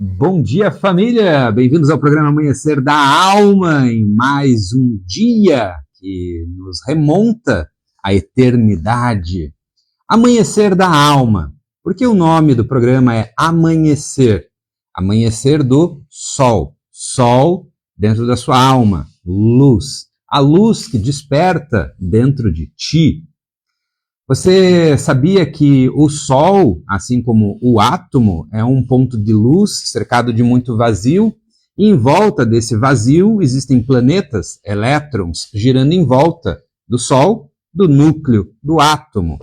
Bom dia, família! Bem-vindos ao programa Amanhecer da Alma, em mais um dia que nos remonta à eternidade. Amanhecer da Alma, porque o nome do programa é Amanhecer. Amanhecer do Sol. Sol dentro da sua alma. Luz. A luz que desperta dentro de ti. Você sabia que o Sol, assim como o átomo, é um ponto de luz cercado de muito vazio? E em volta desse vazio existem planetas, elétrons, girando em volta do Sol, do núcleo, do átomo.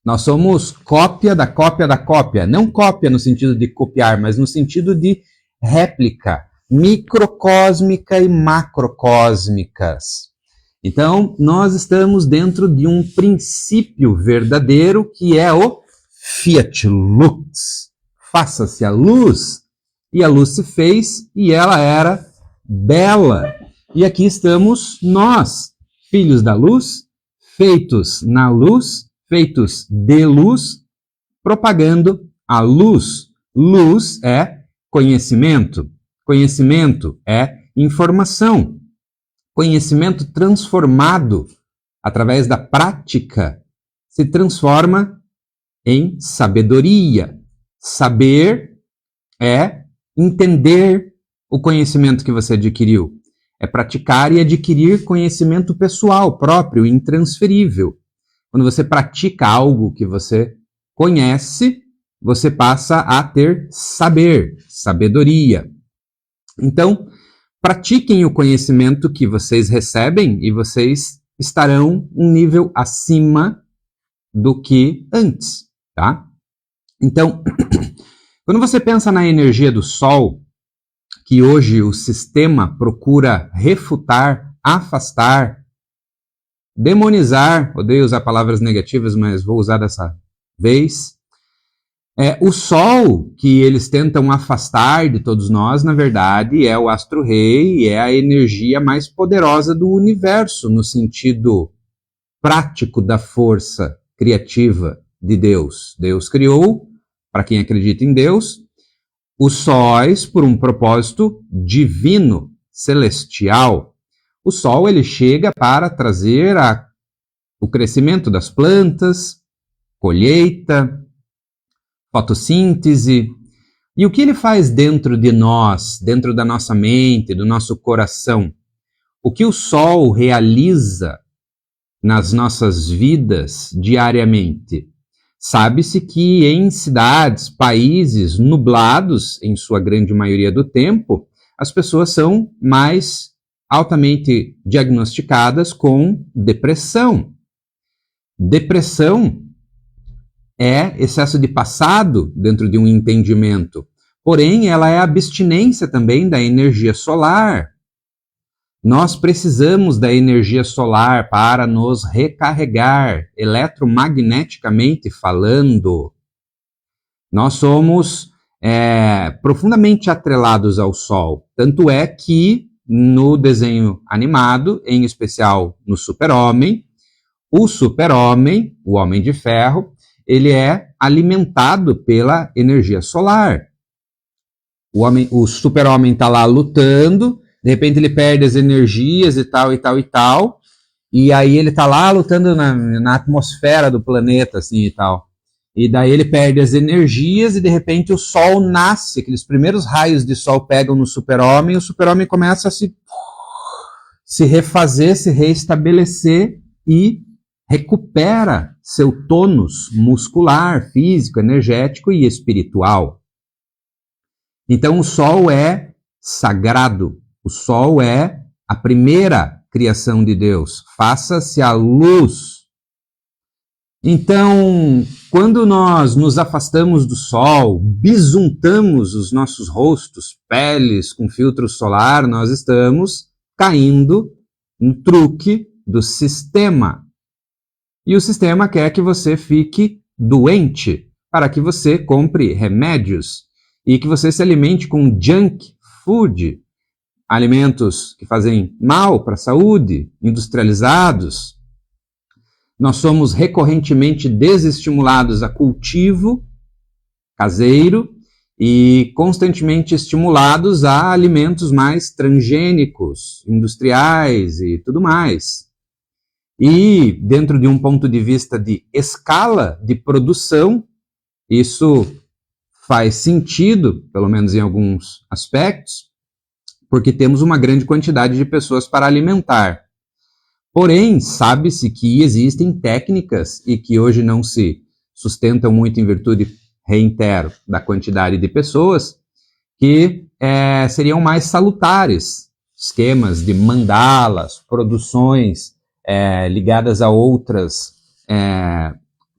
Nós somos cópia da cópia da cópia. Não cópia no sentido de copiar, mas no sentido de réplica, microcósmica e macrocósmicas. Então, nós estamos dentro de um princípio verdadeiro que é o Fiat Lux. Faça-se a luz, e a luz se fez, e ela era bela. E aqui estamos nós, filhos da luz, feitos na luz, feitos de luz, propagando a luz. Luz é conhecimento, conhecimento é informação. Conhecimento transformado através da prática se transforma em sabedoria. Saber é entender o conhecimento que você adquiriu. É praticar e adquirir conhecimento pessoal, próprio, intransferível. Quando você pratica algo que você conhece, você passa a ter saber, sabedoria. Então, pratiquem o conhecimento que vocês recebem e vocês estarão um nível acima do que antes, tá? Então, quando você pensa na energia do Sol, que hoje o sistema procura refutar, afastar, demonizar, odeio usar palavras negativas, mas vou usar dessa vez, o Sol que eles tentam afastar de todos nós, na verdade, é o astro-rei e é a energia mais poderosa do universo, no sentido prático da força criativa de Deus. Deus criou, para quem acredita em Deus, os sóis por um propósito divino, celestial. O Sol ele chega para trazer o crescimento das plantas, colheita, fotossíntese. E o que ele faz dentro de nós, dentro da nossa mente, do nosso coração? O que o Sol realiza nas nossas vidas diariamente? Sabe-se que em cidades, países nublados, em sua grande maioria do tempo, as pessoas são mais altamente diagnosticadas com depressão. Depressão é excesso de passado dentro de um entendimento. Porém, ela é abstinência também da energia solar. Nós precisamos da energia solar para nos recarregar, eletromagneticamente falando. Nós somos profundamente atrelados ao Sol. Tanto é que no desenho animado, em especial no Super-Homem, o Super-Homem, o Homem de Ferro, ele é alimentado pela energia solar. O Super-Homem está lá lutando, de repente ele perde as energias e tal, e tal, e tal, e aí ele está lá lutando na atmosfera do planeta, assim, e tal. E daí ele perde as energias e de repente o Sol nasce, aqueles primeiros raios de Sol pegam no Super-Homem, e o Super-Homem começa a se refazer, se reestabelecer e recupera seu tônus muscular, físico, energético e espiritual. Então o Sol é sagrado, o Sol é a primeira criação de Deus, faça-se a luz. Então, quando nós nos afastamos do Sol, bisuntamos os nossos rostos, peles com filtro solar, nós estamos caindo no truque do sistema. E o sistema quer que você fique doente, para que você compre remédios e que você se alimente com junk food, alimentos que fazem mal para a saúde, industrializados. Nós somos recorrentemente desestimulados a cultivo caseiro e constantemente estimulados a alimentos mais transgênicos, industriais e tudo mais. E dentro de um ponto de vista de escala de produção, isso faz sentido, pelo menos em alguns aspectos, porque temos uma grande quantidade de pessoas para alimentar. Porém, sabe-se que existem técnicas e que hoje não se sustentam muito em virtude, reitero, da quantidade de pessoas, que seriam mais salutares. Esquemas de mandalas, produções ligadas a outras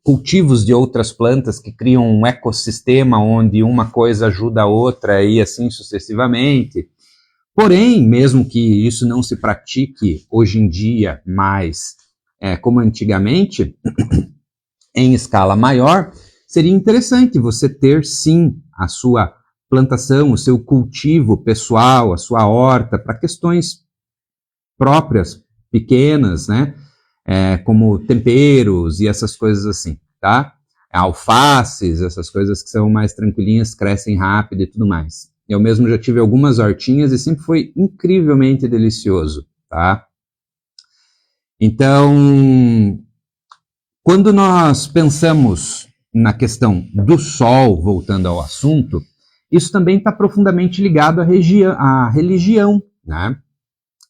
cultivos de outras plantas que criam um ecossistema onde uma coisa ajuda a outra e assim sucessivamente. Porém, mesmo que isso não se pratique hoje em dia mais como antigamente, em escala maior, seria interessante você ter sim a sua plantação, o seu cultivo pessoal, a sua horta, para questões próprias, pequenas, né? Como temperos e essas coisas assim, tá? Alfaces, essas coisas que são mais tranquilinhas, crescem rápido e tudo mais. Eu mesmo já tive algumas hortinhas e sempre foi incrivelmente delicioso, tá? Então, quando nós pensamos na questão do sol, voltando ao assunto, isso também está profundamente ligado à religião, né?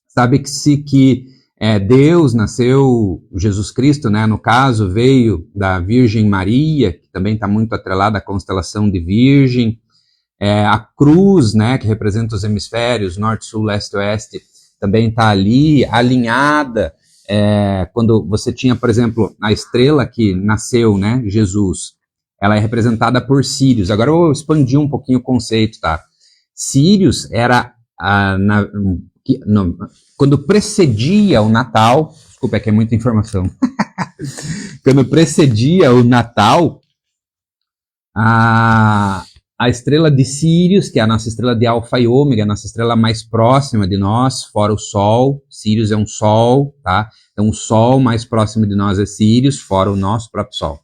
Sabe-se que Deus nasceu, Jesus Cristo, né, no caso, veio da Virgem Maria, que também está muito atrelada à constelação de Virgem. A cruz, né, que representa os hemisférios, norte, sul, leste, oeste, também está ali, alinhada. Quando você tinha, por exemplo, a estrela que nasceu, né, Jesus, ela é representada por Sírios. Agora eu vou expandir um pouquinho o conceito, tá? Sírios era quando precedia o Natal, desculpa, é que é muita informação. Quando precedia o Natal, a estrela de Sírios, que é a nossa estrela de Alfa e Ômega, a nossa estrela mais próxima de nós, fora o Sol. Sírios é um Sol, tá? Então o Sol mais próximo de nós é Sírios, fora o nosso próprio Sol.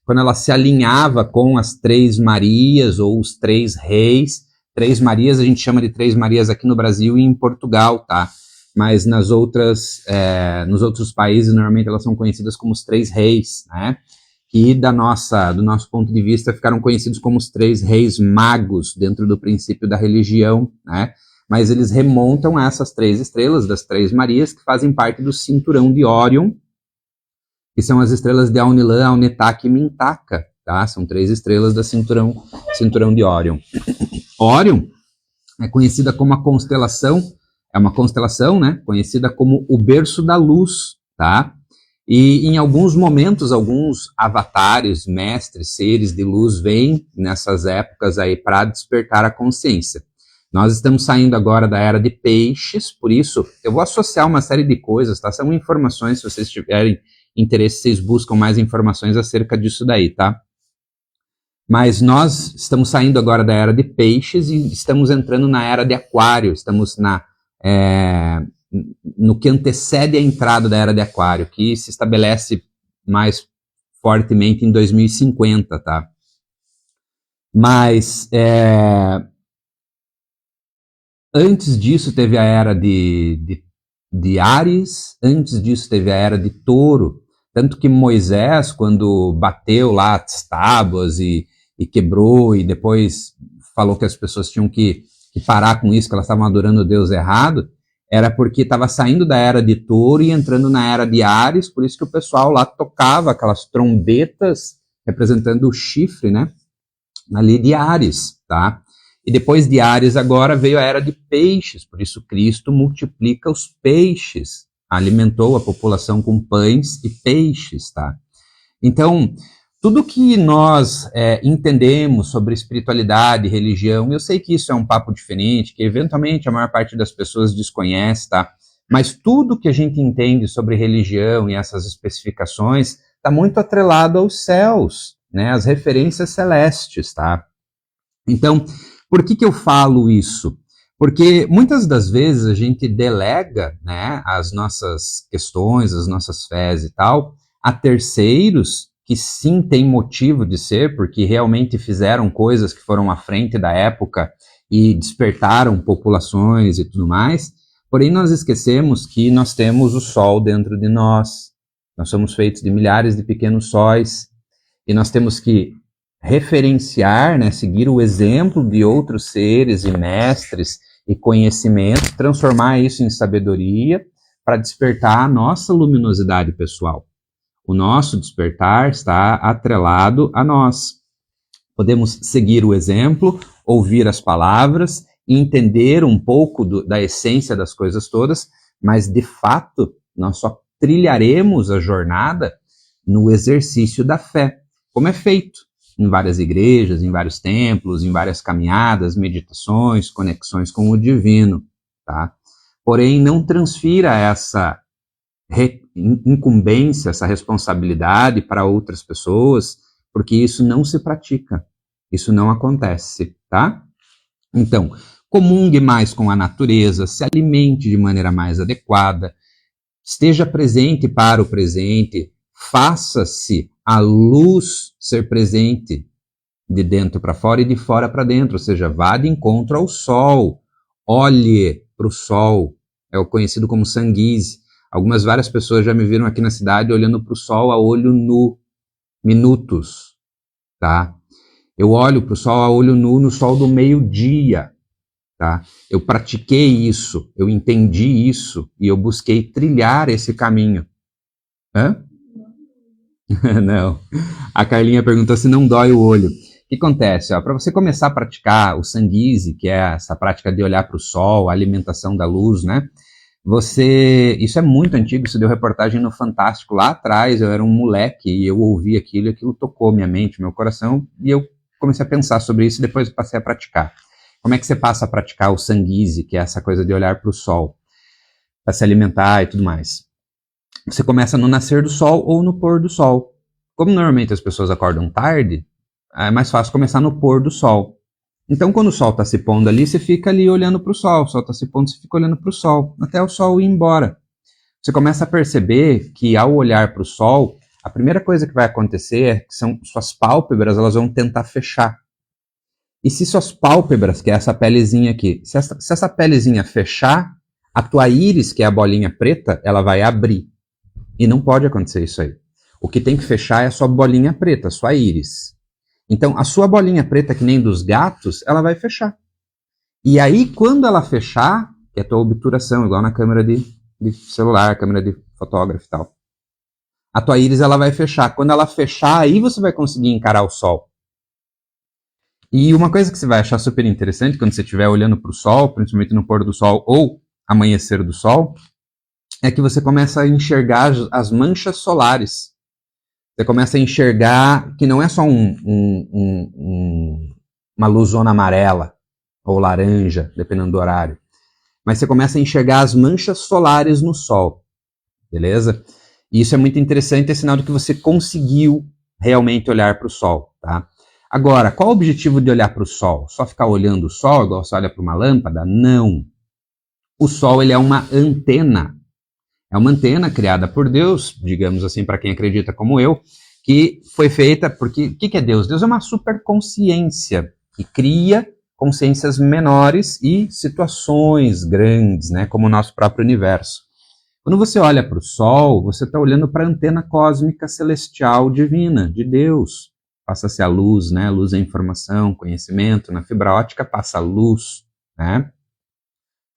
Quando ela se alinhava com as Três Marias ou os Três Reis, Três Marias a gente chama de Três Marias aqui no Brasil e em Portugal, tá? Mas nos outros países, normalmente elas são conhecidas como os Três Reis, né? Que do nosso ponto de vista ficaram conhecidos como os Três Reis Magos dentro do princípio da religião, né? Mas eles remontam a essas três estrelas das Três Marias que fazem parte do cinturão de Órion, que são as estrelas de Aunilã, Aunetaka e Mintaka, tá? São três estrelas do cinturão de Órion. Órion é conhecida como a constelação, é uma constelação, né? Conhecida como o berço da luz, tá? E em alguns momentos, alguns avatares, mestres, seres de luz vêm nessas épocas aí para despertar a consciência. Nós estamos saindo agora da era de peixes, por isso eu vou associar uma série de coisas, tá? São informações, se vocês tiverem interesse, vocês buscam mais informações acerca disso daí, tá? Mas nós estamos saindo agora da era de peixes e estamos entrando na era de aquário, estamos no que antecede a entrada da era de aquário, que se estabelece mais fortemente em 2050, tá? Mas antes disso teve a era de Áries, antes disso teve a era de Touro, tanto que Moisés, quando bateu lá as tábuas e quebrou, e depois falou que as pessoas tinham que parar com isso, que elas estavam adorando o Deus errado, era porque estava saindo da era de Touro e entrando na era de Áries, por isso que o pessoal lá tocava aquelas trombetas representando o chifre, né, ali de Áries, tá? E depois de Áries agora veio a era de peixes, por isso Cristo multiplica os peixes, alimentou a população com pães e peixes, tá? Então, tudo que nós entendemos sobre espiritualidade, religião, eu sei que isso é um papo diferente, que eventualmente a maior parte das pessoas desconhece, tá? Mas tudo que a gente entende sobre religião e essas especificações está muito atrelado aos céus, né? Às referências celestes, tá? Então, por que eu falo isso? Porque muitas das vezes a gente delega, né, as nossas questões, as nossas fés e tal, a terceiros que sim tem motivo de ser, porque realmente fizeram coisas que foram à frente da época e despertaram populações e tudo mais, porém nós esquecemos que nós temos o Sol dentro de nós. Nós somos feitos de milhares de pequenos sóis e nós temos que referenciar, né, seguir o exemplo de outros seres e mestres e conhecimento, transformar isso em sabedoria para despertar a nossa luminosidade pessoal. O nosso despertar está atrelado a nós. Podemos seguir o exemplo, ouvir as palavras, entender um pouco da essência das coisas todas, mas de fato nós só trilharemos a jornada no exercício da fé, como é feito em várias igrejas, em vários templos, em várias caminhadas, meditações, conexões com o divino, tá? Porém, não transfira essa incumbência, essa responsabilidade para outras pessoas, porque isso não se pratica, isso não acontece, tá? Então, comungue mais com a natureza, se alimente de maneira mais adequada, esteja presente para o presente, faça-se a luz ser presente de dentro para fora e de fora para dentro, ou seja, vá de encontro ao sol, olhe para o sol, é o conhecido como sanguise. Várias pessoas já me viram aqui na cidade olhando para o sol a olho nu, minutos, tá? Eu olho para o sol a olho nu no sol do meio-dia, tá? Eu pratiquei isso, eu entendi isso e eu busquei trilhar esse caminho. Hã? Não. A Carlinha perguntou se não dói o olho. O que acontece? Para você começar a praticar o sanguise, que é essa prática de olhar para o sol, a alimentação da luz, né? Isso é muito antigo, isso deu reportagem no Fantástico lá atrás, eu era um moleque e eu ouvi aquilo e aquilo tocou minha mente, meu coração, e eu comecei a pensar sobre isso e depois passei a praticar. Como é que você passa a praticar o sanguise, que é essa coisa de olhar para o sol, para se alimentar e tudo mais? Você começa no nascer do sol ou no pôr do sol. Como normalmente as pessoas acordam tarde, é mais fácil começar no pôr do sol. Então, quando o sol está se pondo ali, você fica ali olhando para o sol. O sol está se pondo, você fica olhando para o sol, até o sol ir embora. Você começa a perceber que, ao olhar para o sol, a primeira coisa que vai acontecer é que suas pálpebras elas vão tentar fechar. E se suas pálpebras, que é essa pelezinha aqui, se essa pelezinha fechar, a tua íris, que é a bolinha preta, ela vai abrir. E não pode acontecer isso aí. O que tem que fechar é a sua bolinha preta, a sua íris. Então, a sua bolinha preta, que nem dos gatos, ela vai fechar. E aí, quando ela fechar, que é a tua obturação, igual na câmera de celular, câmera de fotógrafo e tal, a tua íris ela vai fechar. Quando ela fechar, aí você vai conseguir encarar o sol. E uma coisa que você vai achar super interessante quando você estiver olhando para o sol, principalmente no pôr do sol ou amanhecer do sol, é que você começa a enxergar as manchas solares. Você começa a enxergar que não é só uma luzona amarela ou laranja, dependendo do horário, mas você começa a enxergar as manchas solares no sol, beleza? E isso é muito interessante, é sinal de que você conseguiu realmente olhar para o sol, tá? Agora, qual o objetivo de olhar para o sol? Só ficar olhando o sol, igual você olha para uma lâmpada? Não. O sol ele é uma antena. É uma antena criada por Deus, digamos assim, para quem acredita como eu, que foi feita porque... O que é Deus? Deus é uma superconsciência que cria consciências menores e situações grandes, né, como o nosso próprio universo. Quando você olha para o Sol, você está olhando para a antena cósmica celestial divina, de Deus. Passa-se a luz, né? Luz é informação, conhecimento. Na fibra ótica passa a luz, né?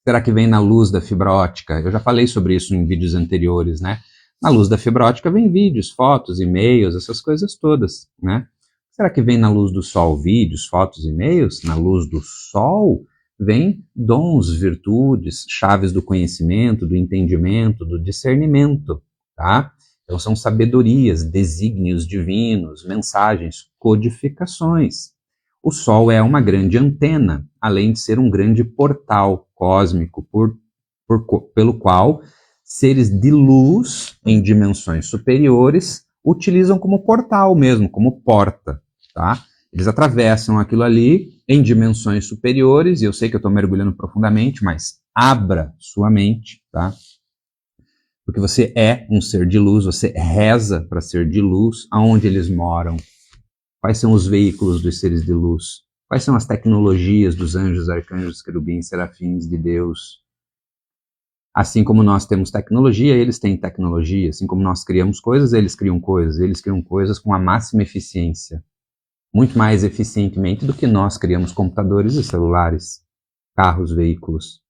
Será que vem na luz da fibra ótica? Eu já falei sobre isso em vídeos anteriores, né? Na luz da fibra ótica vem vídeos, fotos, e-mails, essas coisas todas, né? Será que vem na luz do sol vídeos, fotos, e-mails? Na luz do sol vem dons, virtudes, chaves do conhecimento, do entendimento, do discernimento, tá? Então são sabedorias, desígnios divinos, mensagens, codificações. O Sol é uma grande antena, além de ser um grande portal cósmico pelo qual seres de luz em dimensões superiores utilizam como portal mesmo, como porta, tá? Eles atravessam aquilo ali em dimensões superiores, e eu sei que eu estou mergulhando profundamente, mas abra sua mente, tá? Porque você é um ser de luz, você reza para ser de luz. Aonde eles moram? Quais são os veículos dos seres de luz? Quais são as tecnologias dos anjos, arcanjos, querubins, serafins de Deus? Assim como nós temos tecnologia, eles têm tecnologia. Assim como nós criamos coisas, eles criam coisas. Eles criam coisas com a máxima eficiência. Muito mais eficientemente do que nós criamos computadores e celulares, carros, veículos.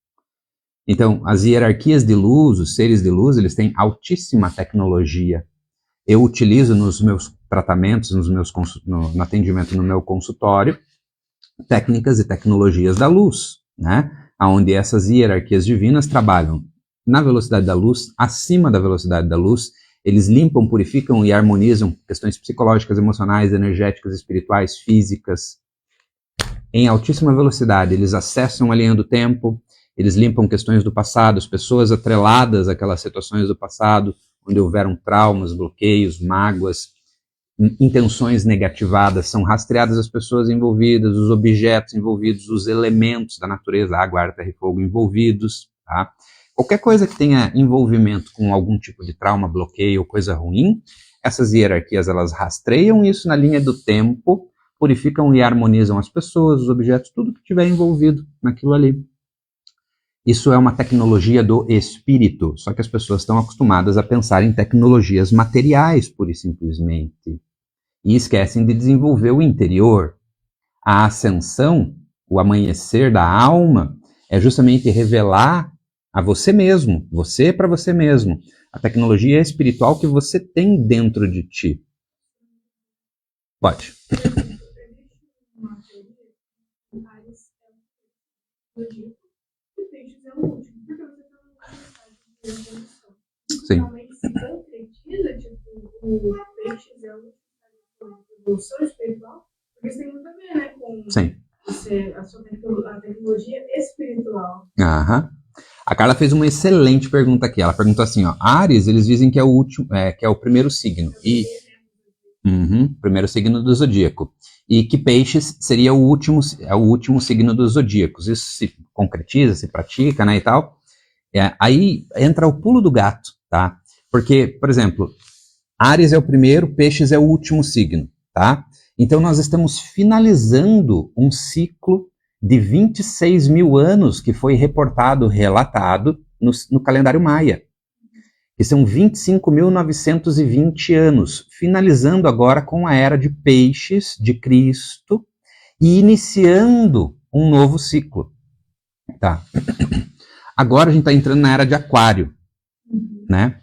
Então, as hierarquias de luz, os seres de luz, eles têm altíssima tecnologia. Eu utilizo nos meus tratamentos, no atendimento no meu consultório, técnicas e tecnologias da luz, né? Onde essas hierarquias divinas trabalham na velocidade da luz, acima da velocidade da luz. Eles limpam, purificam e harmonizam questões psicológicas, emocionais, energéticas, espirituais, físicas, em altíssima velocidade. Eles acessam a linha do tempo, eles limpam questões do passado, as pessoas atreladas àquelas situações do passado, onde houveram traumas, bloqueios, mágoas, intenções negativadas, são rastreadas as pessoas envolvidas, os objetos envolvidos, os elementos da natureza, água, ar, terra e fogo envolvidos, tá? Qualquer coisa que tenha envolvimento com algum tipo de trauma, bloqueio ou coisa ruim, essas hierarquias elas rastreiam isso na linha do tempo, purificam e harmonizam as pessoas, os objetos, tudo que tiver envolvido naquilo ali. Isso é uma tecnologia do espírito, só que as pessoas estão acostumadas a pensar em tecnologias materiais, pura e simplesmente, e esquecem de desenvolver o interior. A ascensão, o amanhecer da alma, é justamente revelar a você mesmo, você para você mesmo, a tecnologia espiritual que você tem dentro de ti. Pode. Sim. Realmente se concretiza, tipo, o peixes é uma evolução espiritual, porque isso tem muito a ver, né, com Sim. a tecnologia espiritual. Aham. A Carla fez uma excelente pergunta aqui. Ela perguntou assim, ó, Áries, eles dizem que é o último, que é o primeiro signo. E primeiro signo do zodíaco. E que Peixes seria o último signo dos zodíacos. Isso se concretiza, se pratica, né, e tal. Aí entra o pulo do gato, tá? Porque, por exemplo, Áries é o primeiro, Peixes é o último signo, tá? Então nós estamos finalizando um ciclo de 26 mil anos que foi relatado no calendário maia, que são 25.920 anos, finalizando agora com a era de Peixes, de Cristo, e iniciando um novo ciclo, tá? Agora a gente está entrando na era de Aquário, né?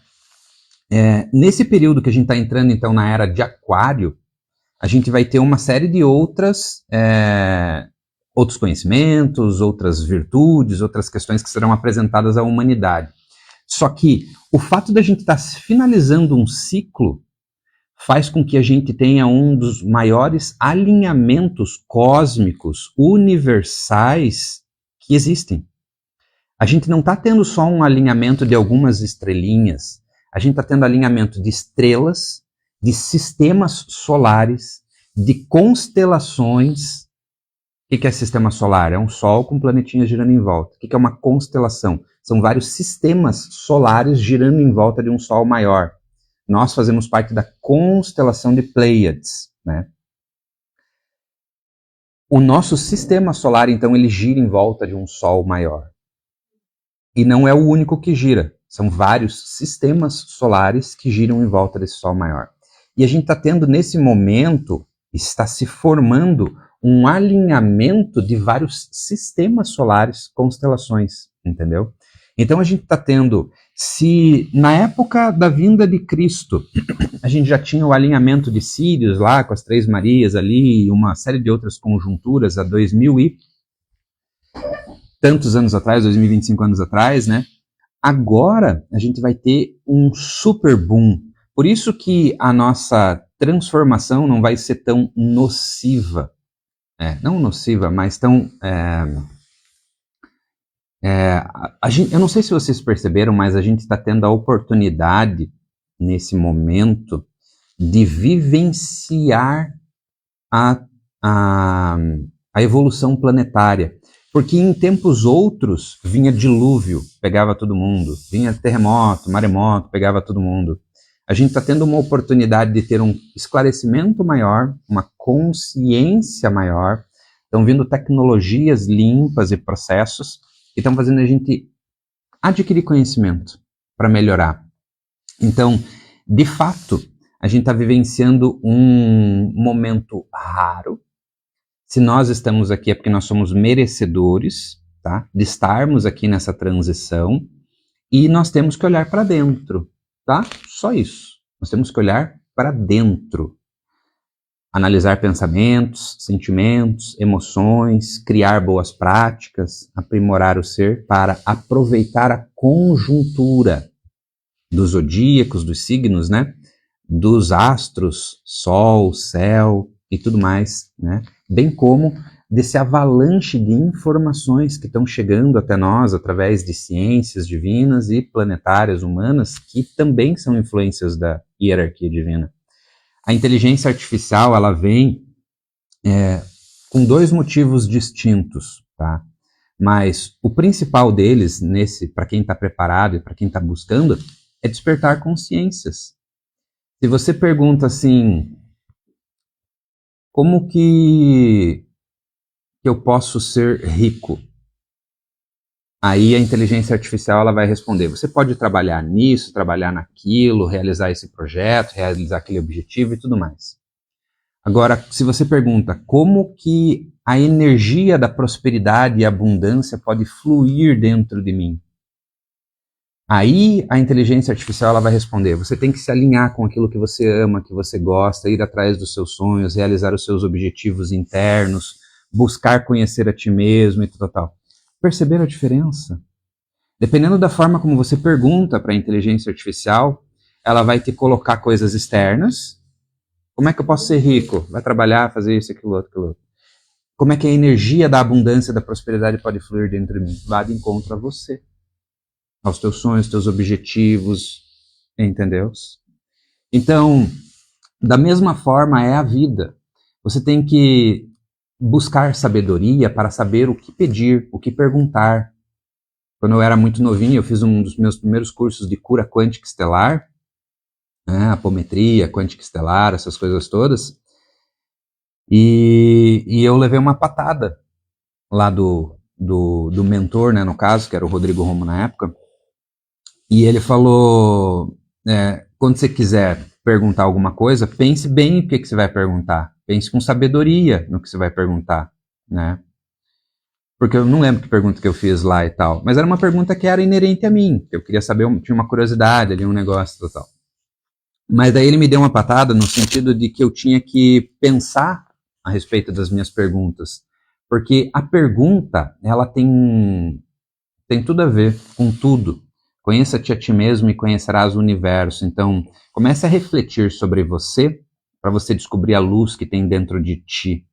Nesse período que a gente está entrando, então, na era de Aquário, a gente vai ter uma série de outros conhecimentos, outras virtudes, outras questões que serão apresentadas à humanidade. Só que o fato da gente estar finalizando um ciclo faz com que a gente tenha um dos maiores alinhamentos cósmicos, universais, que existem. A gente não está tendo só um alinhamento de algumas estrelinhas, a gente está tendo alinhamento de estrelas, de sistemas solares, de constelações. O que é sistema solar? É um sol com planetinhas girando em volta. O que é uma constelação? São vários sistemas solares girando em volta de um sol maior. Nós fazemos parte da constelação de Pleiades, né? O nosso sistema solar, então, ele gira em volta de um sol maior. E não é o único que gira. São vários sistemas solares que giram em volta desse sol maior. E a gente está tendo, nesse momento, está se formando um alinhamento de vários sistemas solares, constelações, entendeu? Então a gente está tendo, se na época da vinda de Cristo, a gente já tinha o alinhamento de Sírios lá, com as Três Marias ali, e uma série de outras conjunturas, há 2000 e tantos anos atrás, 2025 anos atrás, né? Agora a gente vai ter um super boom. Por isso que a nossa transformação não vai ser tão nociva. Não nociva, mas tão... eu não sei se vocês perceberam, mas a gente está tendo a oportunidade, nesse momento, de vivenciar a evolução planetária. Porque em tempos outros vinha dilúvio, pegava todo mundo. Vinha terremoto, maremoto, pegava todo mundo. A gente está tendo uma oportunidade de ter um esclarecimento maior, uma consciência maior. Estão vindo tecnologias limpas e processos que estão fazendo a gente adquirir conhecimento para melhorar. Então, de fato, a gente está vivenciando um momento raro. Se nós estamos aqui é porque nós somos merecedores, tá? De estarmos aqui nessa transição, e nós temos que olhar para dentro, tá? Só isso. Nós temos que olhar para dentro. Analisar pensamentos, sentimentos, emoções, criar boas práticas, aprimorar o ser para aproveitar a conjuntura dos zodíacos, dos signos, né? Dos astros, sol, céu e tudo mais, né? Bem como desse avalanche de informações que estão chegando até nós através de ciências divinas e planetárias humanas que também são influências da hierarquia divina. A inteligência artificial, ela vem com dois motivos distintos, tá? Mas o principal deles, para quem está preparado e para quem está buscando, é despertar consciências. Se você pergunta assim, como que eu posso ser rico? Aí a inteligência artificial ela vai responder, você pode trabalhar nisso, trabalhar naquilo, realizar esse projeto, realizar aquele objetivo e tudo mais. Agora, se você pergunta como que a energia da prosperidade e abundância pode fluir dentro de mim? Aí a inteligência artificial ela vai responder, você tem que se alinhar com aquilo que você ama, que você gosta, ir atrás dos seus sonhos, realizar os seus objetivos internos, buscar conhecer a ti mesmo e tal. Perceberam a diferença? Dependendo da forma como você pergunta para a inteligência artificial, ela vai te colocar coisas externas. Como é que eu posso ser rico? Vai trabalhar, fazer isso, aquilo, outro. Como é que a energia da abundância, da prosperidade pode fluir dentro de mim? Vá de encontro a você, aos teus sonhos, teus objetivos, entendeu? Então, da mesma forma é a vida. Você tem que buscar sabedoria para saber o que pedir, o que perguntar. Quando eu era muito novinho, eu fiz um dos meus primeiros cursos de cura quântica estelar, né, apometria, quântica estelar, essas coisas todas, e eu levei uma patada lá do mentor, né, no caso, que era o Rodrigo Romo na época, e ele falou, quando você quiser perguntar alguma coisa, pense bem o que você vai perguntar, pense com sabedoria no que você vai perguntar, né? Porque eu não lembro que pergunta que eu fiz lá e tal, mas era uma pergunta que era inerente a mim, eu queria saber, tinha uma curiosidade ali, um negócio e tal. Mas daí ele me deu uma patada no sentido de que eu tinha que pensar a respeito das minhas perguntas, porque a pergunta, ela tem tudo a ver com tudo. Conheça-te a ti mesmo e conhecerás o universo. Então, comece a refletir sobre você, para você descobrir a luz que tem dentro de ti.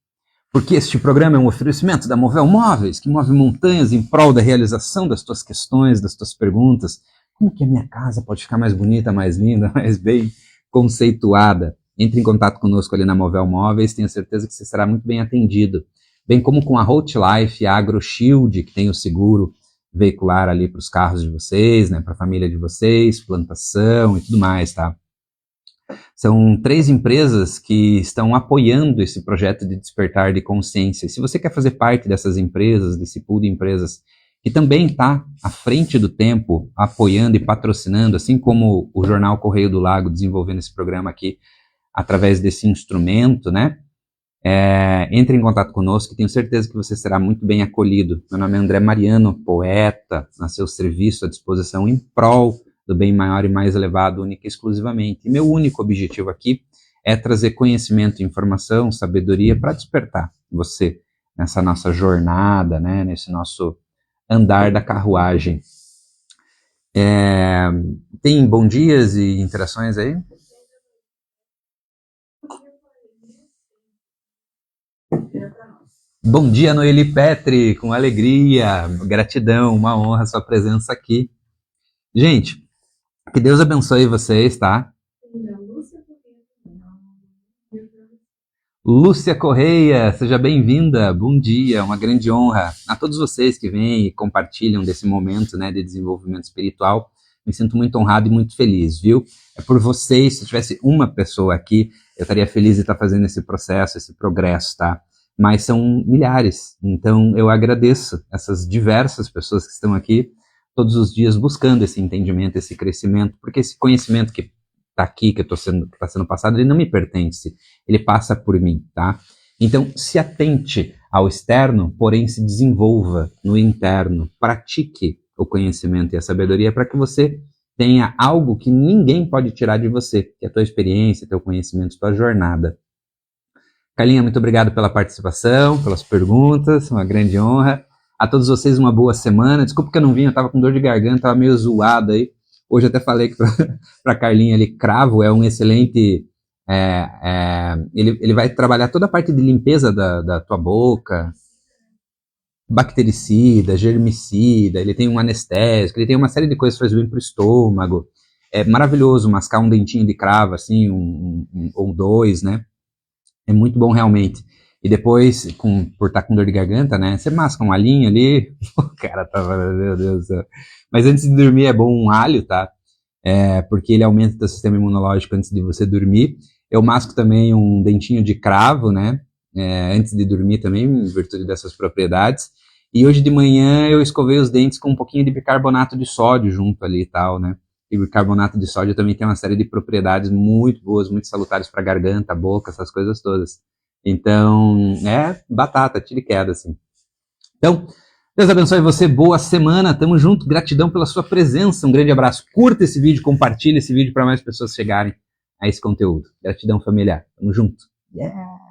Porque este programa é um oferecimento da Movel Móveis, que move montanhas em prol da realização das tuas questões, das tuas perguntas. Como que a minha casa pode ficar mais bonita, mais linda, mais bem conceituada? Entre em contato conosco ali na Movel Móveis, tenho certeza que você será muito bem atendido. Bem como com a Hotlife, a AgroShield, que tem o seguro veicular ali para os carros de vocês, né, para a família de vocês, plantação e tudo mais, tá? São 3 empresas que estão apoiando esse projeto de despertar de consciência. Se você quer fazer parte dessas empresas, desse pool de empresas, que também está à frente do tempo, apoiando e patrocinando, assim como o Jornal Correio do Lago desenvolvendo esse programa aqui, através desse instrumento, né? Entre em contato conosco, que tenho certeza que você será muito bem acolhido. Meu nome é André Mariano, poeta, a seu serviço, à disposição em prol do bem maior e mais elevado, única e exclusivamente. E meu único objetivo aqui é trazer conhecimento, informação, sabedoria para despertar você nessa nossa jornada, né, nesse nosso andar da carruagem. Tem bom dias e interações aí? Bom dia, Noeli Petri, com alegria, gratidão, uma honra a sua presença aqui. Gente, que Deus abençoe vocês, tá? Lúcia Correia, seja bem-vinda, bom dia, uma grande honra a todos vocês que vêm e compartilham desse momento, né, de desenvolvimento espiritual. Me sinto muito honrado e muito feliz, viu? É por vocês, se tivesse uma pessoa aqui, eu estaria feliz de estar fazendo esse processo, esse progresso, tá? Mas são milhares, então eu agradeço essas diversas pessoas que estão aqui todos os dias buscando esse entendimento, esse crescimento, porque esse conhecimento que está aqui, que está sendo passado, ele não me pertence, ele passa por mim, tá? Então, se atente ao externo, porém se desenvolva no interno, pratique o conhecimento e a sabedoria para que você tenha algo que ninguém pode tirar de você, que é a tua experiência, teu conhecimento, tua jornada. Carlinha, muito obrigado pela participação, pelas perguntas, uma grande honra. A todos vocês uma boa semana. Desculpa que eu não vim, eu estava com dor de garganta, estava meio zoado aí. Hoje eu até falei para Carlinha ali, cravo é um excelente... ele vai trabalhar toda a parte de limpeza da tua boca, bactericida, germicida, ele tem um anestésico, ele tem uma série de coisas que faz bem pro estômago. É maravilhoso mascar um dentinho de cravo, assim, ou dois, né? É muito bom realmente. E depois, por estar com dor de garganta, né? Você masca um alhinho ali, o cara tava, meu Deus do céu. Mas antes de dormir é bom um alho, tá? Porque ele aumenta o teu sistema imunológico antes de você dormir. Eu masco também um dentinho de cravo, né? Antes de dormir também, em virtude dessas propriedades. E hoje de manhã eu escovei os dentes com um pouquinho de bicarbonato de sódio junto ali e tal, né? E o bicarbonato de sódio também tem uma série de propriedades muito boas, muito salutares para a garganta, boca, essas coisas todas. Então, batata, tira e queda, assim. Então, Deus abençoe você, boa semana, tamo junto, gratidão pela sua presença, um grande abraço. Curta esse vídeo, compartilhe esse vídeo para mais pessoas chegarem a esse conteúdo. Gratidão familiar, tamo junto. Yeah!